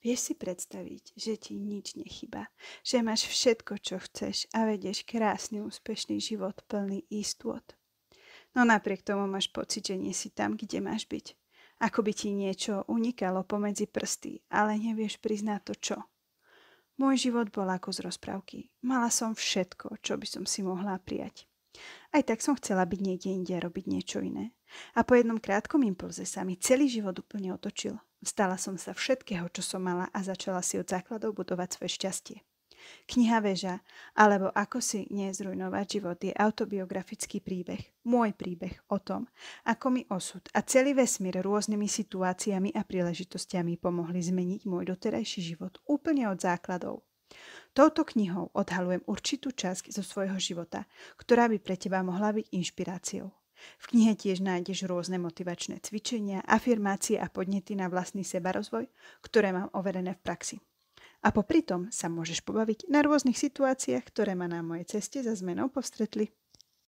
Vieš si predstaviť, že ti nič nechýba, že máš všetko, čo chceš a vedieš krásny, úspešný život plný istôt. No napriek tomu máš pocit, že nie si tam, kde máš byť. Ako by ti niečo unikalo pomedzi prsty, ale nevieš priznať to čo. Môj život bol ako z rozprávky. Mala som všetko, čo by som si mohla prijať. Aj tak som chcela byť niekde inde a robiť niečo iné. A po jednom krátkom impulze sa mi celý život úplne otočil. Vstala som sa všetkého, čo som mala a začala si od základov budovať svoje šťastie. Kniha Väža, alebo Ako si nezrujnovať život je autobiografický príbeh, môj príbeh o tom, ako mi osud a celý vesmír rôznymi situáciami a príležitostiami pomohli zmeniť môj doterajší život úplne od základov. Touto knihou odhalujem určitú časť zo svojho života, ktorá by pre teba mohla byť inšpiráciou. V knihe tiež nájdeš rôzne motivačné cvičenia, afirmácie a podnety na vlastný sebarozvoj, ktoré mám overené v praxi. A popri tom sa môžeš pobaviť na rôznych situáciách, ktoré ma na mojej ceste za zmenou povstretli.